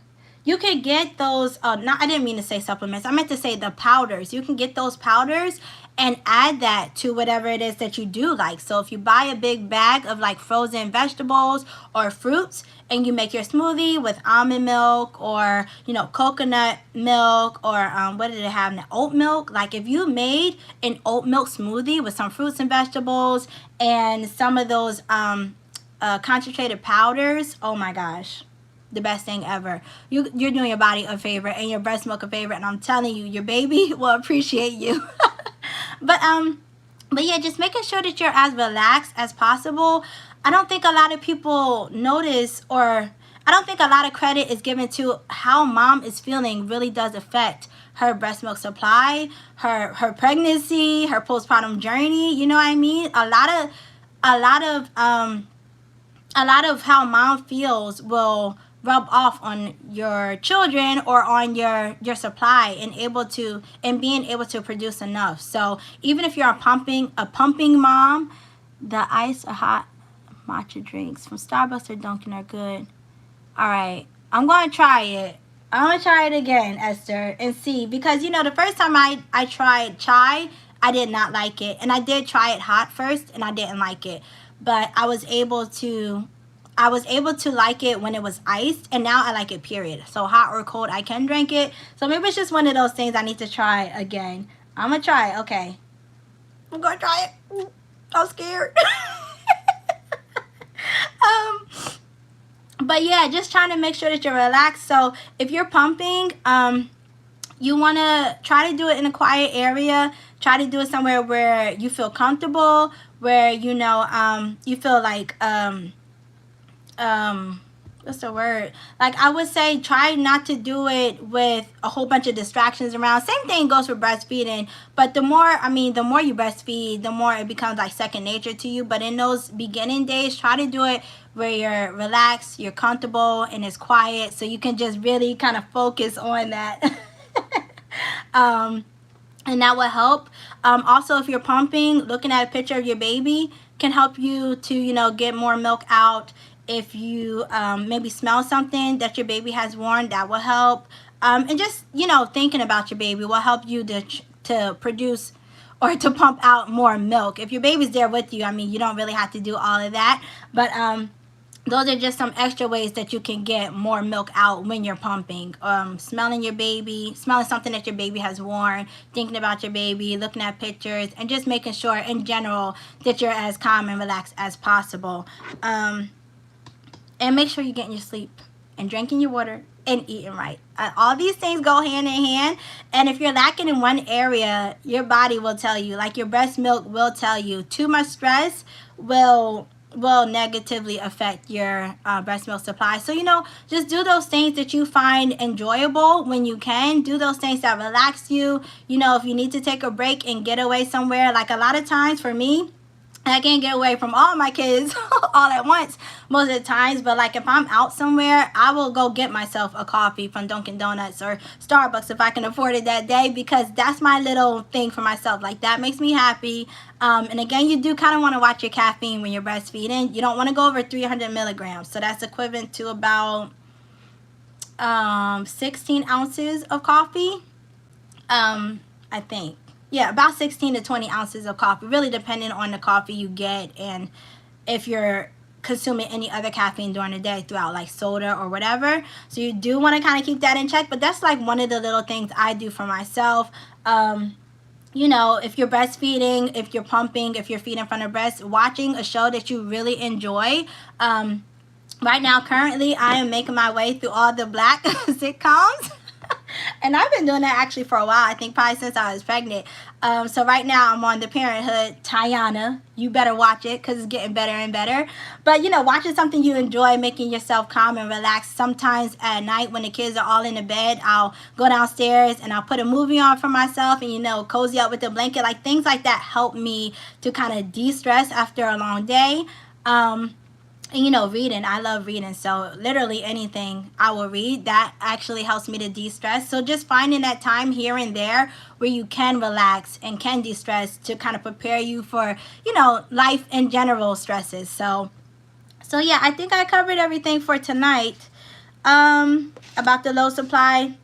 you can get those not, I didn't mean to say supplements, I meant to say the powders. You can get those powders and add that to whatever it is that you do like. So if you buy a big bag of like frozen vegetables or fruits, and you make your smoothie with almond milk, or you know, coconut milk, or what did it have now, oat milk. Like if you made an oat milk smoothie with some fruits and vegetables and some of those concentrated powders, oh my gosh, the best thing ever. You're doing your body a favor and your breast milk a favor, and I'm telling you, your baby will appreciate you. But yeah, just making sure that you're as relaxed as possible. I don't think a lot of people notice, or I don't think a lot of credit is given to how mom is feeling really does affect her breast milk supply, her pregnancy, her postpartum journey. You know what I mean? A lot of how mom feels will rub off on your children or on your supply, and being able to produce enough. So even if you're a pumping mom, the ice or hot matcha drinks from Starbucks or Dunkin' are good. All right, I'm gonna try it. I'm gonna try it again, Esther, and see, because you know, the first time I tried chai, I did not like it, and I did try it hot first, and I didn't like it, but I was able to like it when it was iced, and now I like it, period. So hot or cold, I can drink it. So maybe it's just one of those things I need to try again. I'm gonna try it. Okay, I'm gonna try it. I'm scared. But yeah, just trying to make sure that you're relaxed. So if you're pumping, you want to try to do it in a quiet area. Try to do it somewhere where you feel comfortable, where you know, you feel like what's the word? Like, I would say try not to do it with a whole bunch of distractions around. Same thing goes for breastfeeding, but the more you breastfeed, the more it becomes like second nature to you. But in those beginning days, try to do it where you're relaxed, you're comfortable, and it's quiet, so you can just really kind of focus on that. And that will help. Also, if you're pumping, looking at a picture of your baby can help you to, you know, get more milk out. If you maybe smell something that your baby has worn, that will help. And just, you know, thinking about your baby will help you to produce or to pump out more milk. If your baby's there with you, I mean, you don't really have to do all of that. But those are just some extra ways that you can get more milk out when you're pumping. Smelling your baby, smelling something that your baby has worn, thinking about your baby, looking at pictures, and just making sure in general that you're as calm and relaxed as possible. And make sure you're getting your sleep and drinking your water and eating right. All these things go hand in hand. And if you're lacking in one area, your body will tell you, like your breast milk will tell you. Too much stress will negatively affect your breast milk supply. So, you know, just do those things that you find enjoyable when you can. Do those things that relax you. You know, if you need to take a break and get away somewhere, like a lot of times for me, I can't get away from all my kids all at once most of the times, but like if I'm out somewhere, I will go get myself a coffee from Dunkin' Donuts or Starbucks if I can afford it that day, because that's my little thing for myself. Like, that makes me happy. And again, you do kind of want to watch your caffeine when you're breastfeeding. You don't want to go over 300 milligrams. So that's equivalent to about 16 ounces of coffee, I think. Yeah, about 16 to 20 ounces of coffee, really depending on the coffee you get and if you're consuming any other caffeine during the day throughout, like soda or whatever. So you do want to kind of keep that in check, but that's like one of the little things I do for myself. You know, if you're breastfeeding, if you're pumping, if you're feeding from the breast, watching a show that you really enjoy. Right now, currently, I am making my way through all the Black sitcoms. And I've been doing that actually for a while. I think probably since I was pregnant. So right now I'm on the Parenthood. Tiana, you better watch it because it's getting better and better. But, watching something you enjoy, making yourself calm and relaxed. Sometimes at night when the kids are all in the bed, I'll go downstairs and I'll put a movie on for myself and, cozy up with a blanket. Like, things like that help me to kind of de-stress after a long day. And reading, I love reading, so literally anything I will read that actually helps me to de-stress. So just finding that time here and there where you can relax and can de-stress to kind of prepare you for life in general stresses. So yeah, I think I covered everything for tonight. About the low supply.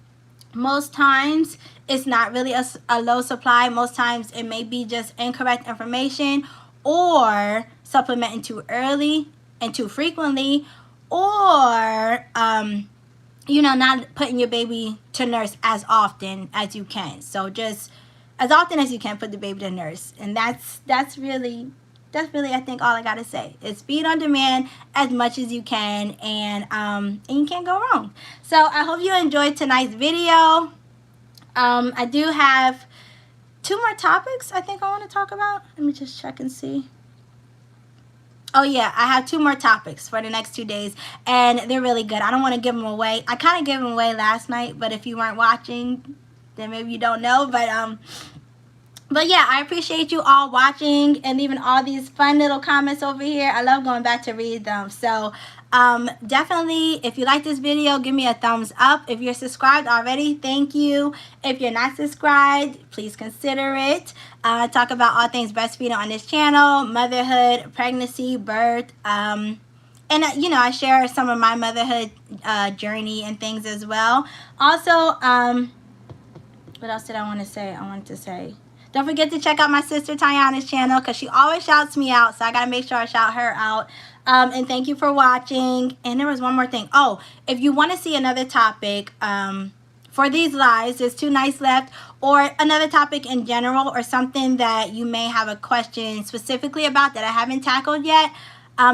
Most times it's not really a low supply. Most times it may be just incorrect information, or supplementing too early and too frequently, or not putting your baby to nurse as often as you can. So just as often as you can, put the baby to nurse. And that's really I think all I gotta say is feed on demand as much as you can, and you can't go wrong. So I hope you enjoyed tonight's video. I do have 2 more topics I think I want to talk about. Let me just check and see. Oh yeah, I have 2 more topics for the next 2 days, and they're really good. I don't want to give them away. I kind of gave them away last night, but if you weren't watching, then maybe you don't know. But yeah, I appreciate you all watching and leaving all these fun little comments over here. I love going back to read them. So definitely, if you like this video, give me a thumbs up. If you're subscribed already, thank you. If you're not subscribed, please consider it. I talk about all things breastfeeding on this channel: motherhood, pregnancy, birth, and I share some of my motherhood journey and things as well. Also, what else did I want to say? Don't forget to check out my sister Tiana's channel, because she always shouts me out, so I got to make sure I shout her out. And thank you for watching. And there was one more thing. Oh, if you want to see another topic for these lives, there's 2 nights left, or another topic in general, or something that you may have a question specifically about that I haven't tackled yet,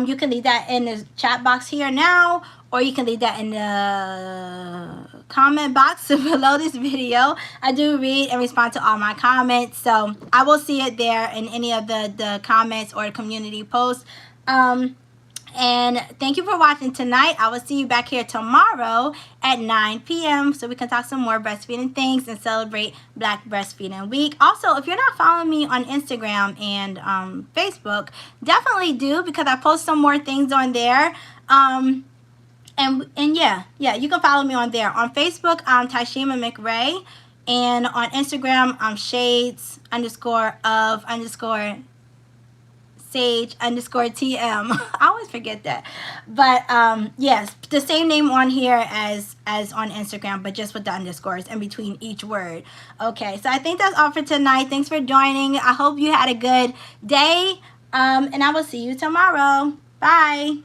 you can leave that in the chat box here now, or you can leave that in the comment box below this video. I do read and respond to all my comments, so I will see it there in any of the comments or community posts. And thank you for watching tonight. I will see you back here tomorrow at 9 p.m. so we can talk some more breastfeeding things and celebrate Black Breastfeeding Week. Also, if you're not following me on Instagram and Facebook, definitely do, because I post some more things on there. And yeah, you can follow me on there. On Facebook, I'm Tyshima McRae, and on Instagram, I'm shades_of_sage_TM. I always forget that. But yes, the same name on here as on Instagram, but just with the underscores in between each word. Okay, so I think that's all for tonight. Thanks for joining. I hope you had a good day, and I will see you tomorrow. Bye.